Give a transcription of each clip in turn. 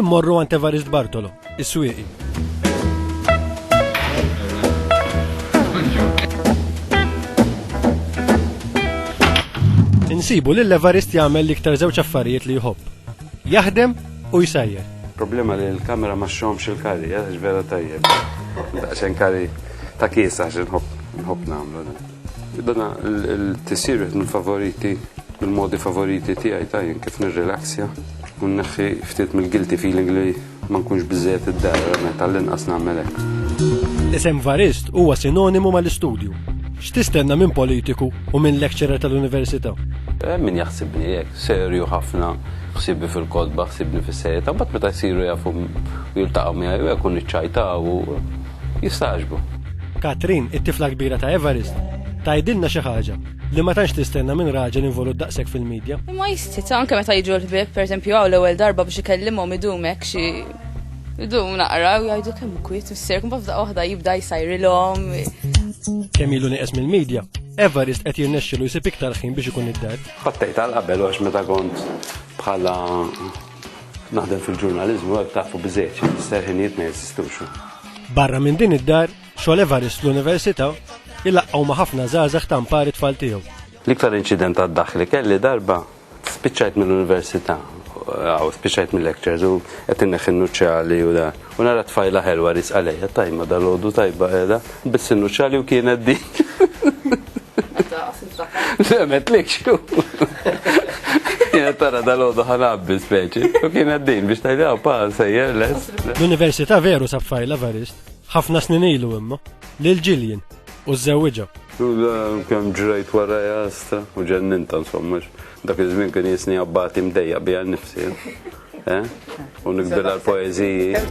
immorru għand Evarist Bartolo, is-swieqi. Insibu li l-Evarist jagħmel l-iktar żewġ affarijiet li jħobb. Jaħdem u jsajjer. Problema li l-kamera ma xxomx il-kari, għax vera tajjeb. Għaxen kari ta' kiesa għax nħobb nagħmlu. Dana l-tisir mill-favoriti, mill-modi favoriti tiegħi tajjeb kif nirrelaksja u nneħħi ftit mill-guilty feeling li ma nkunx biżżejjed id-dar meta l-inqas nagħmel hekk. Isem Evarist huwa sinonimu mal-istudju. X'tistenna minn politiku u minn lecturer tal-università? Min jaħsibni hekk, serju ħafna, ħsibni fil-kodba, ħsibni fis-serjetà, mbagħad meta jsiru jafu u jiltaqgħu miegħi u jkun iċċajtaw u jistaġbu. Katrin, it-tifla kbira ta' Evarist, tgħidilna xi ħaġa li ma tantx tistenna minn raġel involut daqshekk fil-medja. Ma jistita anke meta jiġu l-ħbieb, pereżempju hawn l-ewwel darba biex ikellimhom idumek xi idum naqra u jgħidu kemm kwiet missier kum b'fdaqqa waħda jibda jsajrilhom. Kemm ilu nieqes mill-medja, Evarist qed jirnexxielu jsib iktar ħin biex ikun id-dar. Ħattejt għal-qabel għax meta kont bħala naħdem fil-ġurnaliżmu hekk tafu biżejjed xi sterħinijiet ma jeżistux. Barra minn din id-dar, xogħol Evarist fl-università ilaqgħu ma' ħafna żgħażagħ ta' mpari tfal tiegħu. L-iktar inċident għad-daħli kelli darba spiċċajt mill-università, spiċċajt mill-lectures u qed inneħħi n-nuċċali u da. U nara tfajla ħelwa ris għalejja tajma dal-għodu tajba qiegħda biss in-nuċċali u kienet din. Lemet lik xu. Kienet tara dal-għodu ħanabbi speċi u kienet din biex tajda pa sejjer les. L-università veru sab fajla Evarist, ħafna snin ilu imma, lil Ġiljen u żewwiġha. Kemm ġrejt wara jasta u ġenninta insomma. Dak iż-żmien kien jisni abbati mdejja bija nnifsi. U nikbel għall-poeżiji.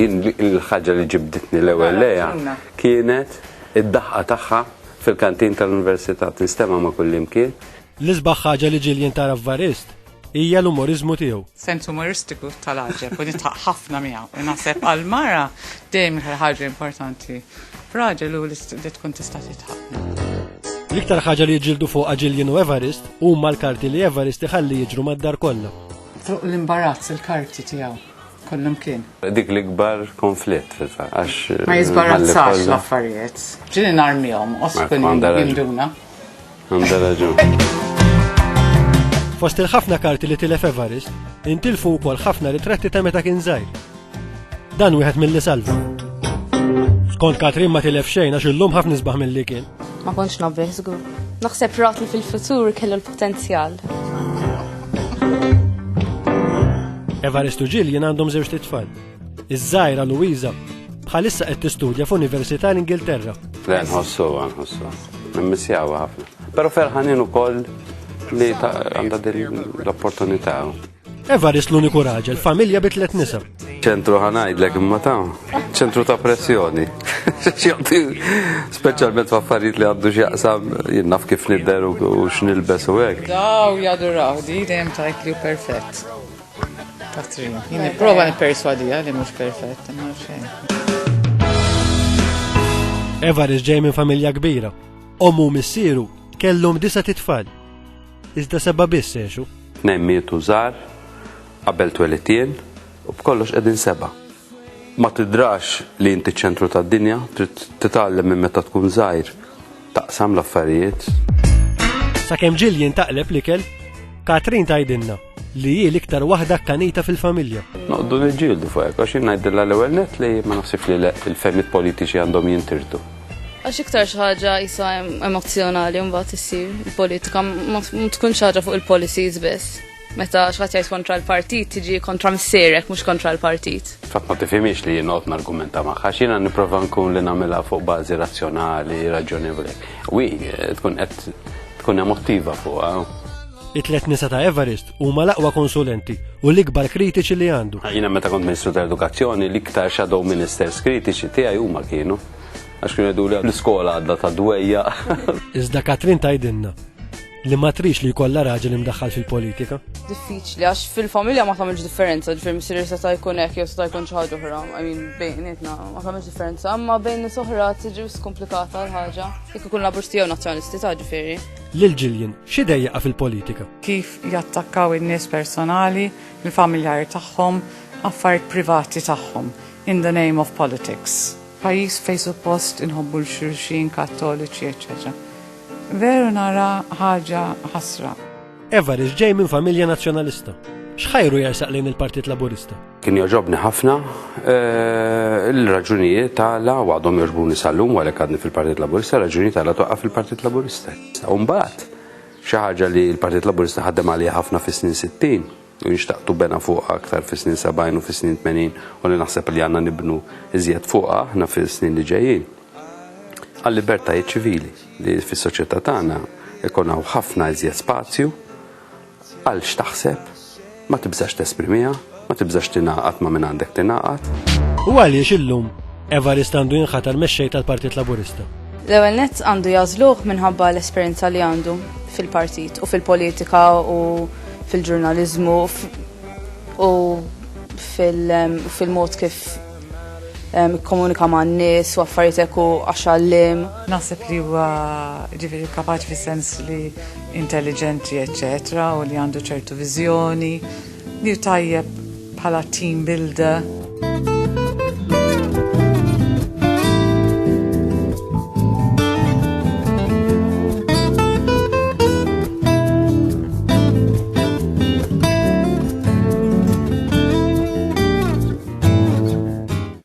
Il-ħaġa li ġibditni l-ewwel lejha kienet id-daħqa tagħha fil-kantin tal-università tinstema' ma' kull imkien. L-isbaħ ħaġa li Ġiljen tara f'Evarist hija l-umorizmu tiegħu. Sens umoristiku tal-ħaġa, u nitħaq ħafna miegħu. U naħseb għall-mara dejjem ħaġa importanti f'raġel u li tkun tista' titħaq. L-iktar ħaġa li jiġġieldu fuqha Ġiljen u Evarist huma l-karti li Evarist iħalli jiġru mad-dar kollha. Fuq l-imbarazz il-karti tiegħu kollhom kien. Dik l-ikbar konflitt fil-fatt għax ma jiżbarazzax l-affarijiet. Ġieli narmihom oskun jinduna. Għandha raġun. Fost il-ħafna karti li tilef Evarist, intilfu wkoll ħafna ritratti ta' meta kien żgħir. Dan wieħed milli salva. Skont Katrin ma tilef xejn għax illum ħafna isbaħ milli kien. Ma kontx nabbeħ żgur. Naħseb ratli fil-futur kellu l-potenzjal. Evarist u Ġiljen għandhom żewġ tfal. Iż-żgħira Luisa bħalissa qed tistudja f'Università l-Ingilterra. Nħossuha. Nimmissjawha ħafna. Però ferħanin ukoll li għandha din l-opportunità. Evarist l-uniku raġel, familja bi 3 nisa. ċentru ħanajdlek imma ċentru ta' pressjoni. Speċjalment f'affarijiet li għandu x'jaqsam jien naf kif nidder u x'nilbes u hekk. Daw jaduraw di dejjem tajt li hu perfett. Katrin, jien nipprova nipperswadija li mhux perfett, imma xejn. Evarist ġej minn familja kbira. Ommu missieru kellhom 9 tfal. Iżda 7 biss għexu. 2 mietu żgħar qabel twelitien u b'kollox qegħdin 7. Ma tidrax li inti ċentru tad-dinja, trid titgħallem minn meta tkun żgħir taqsam l-affarijiet. Sakemm Ġiljen taqleb l-ikel, Katrin tgħidilna li hi l-iktar waħda kkanita fil-familja. Noqdu niġġieldu fuq hekk għax jien ngħidilha l-ewwel nett li ma naħsibx li il-femijiet politiċi għandhom jintirdu. Għax iktar xi ħaġa jisa emozjonali mbagħad issir il-politika ma tkunx ħaġa fuq il-policies biss. Meta x'ħadd jgħid kontra l-partit tiġi kontra missierek mhux kontra l-partit. Fatt ma tifhimix li jien noqgħod nargumenta magħha għax jiena nipprova nkun li nagħmilha fuq bażi razzjonali, raġonevoli. Wi tkun qed tkun emottiva fuqha. It-3 nisa ta' Evarist huma l-aqwa konsulenti u l-ikbar kritiċi li għandu. Jiena meta kont Ministru tal-Edukazzjoni l-iktar shadow ministers kritiċi tiegħi huma kienu. Għax kienu jgħidu l-iskola għadha ta' dwejja. Iżda Katrin tgħidilna li ma trix li jkollha raġel imdaħħal fil-politika. Diffiċli għax fil-familja ma tagħmilx differenza, ġifier missier seta' jkun hekk jew seta' jkun xi ħaġa oħra. Bejnietna ma tagħmilx differenza, imma bejn nies oħra tiġi komplikata l-ħaġa. Jekk ikun labursti jew nazzjonalisti ta' ġifieri. Lil Ġiljen x'idejjaqa fil-politika? Kif jattakkaw in-nies personali, il-familjari tagħhom, affarijiet privati tagħhom in the name of politics. Pajjiż fejn suppost inħobbu l-xulxin kattoliċi, eċetera. Veru nara ħaġa ħasra. Evarist ġej minn familja nazzjonalista. X'ħajru jarsaq lejn il-Partit Laburista? Kien joġobni ħafna l-raġunijiet tagħla għadhom joġbuni sal-lum għalhekk għadni fil-Partit Laburista, raġunijiet tagħla toqgħa fil-Partit Laburista. U mbagħad xi ħaġa li l-Partit Laburista ħaddem għaliha ħafna fis-snin 60 u nixtaqtu bena fuqha aktar fis-snin 70 u fis-snin 80 u li naħseb li għandna nibnu iżjed fuqha aħna fis-snin li ġejjin. Għal-libertajiet ċivili li fis-soċjetà tagħna ikonaw ħafna iżjed spazju għal x'taħseb ma tibżax tesprimiha, ma tibżax tingħaqad ma minn għandek tingħaqad. U għaliex illum Evarist għandu jinħatar mexxej tal-Partit Laburista? L-ewwel nett għandu jażluh minħabba l-esperjenza li għandu fil-partit u fil-politika u fil-ġurnaliżmu u fil-mod kif komunika ma' n-nies u affarijiet hekk u għaxallim. Naħseb li huwa ġifieri kapaċi fis-sens li intelligenti, eċetera, u li għandu ċertu viżjoni, li tajjeb bħala team builder.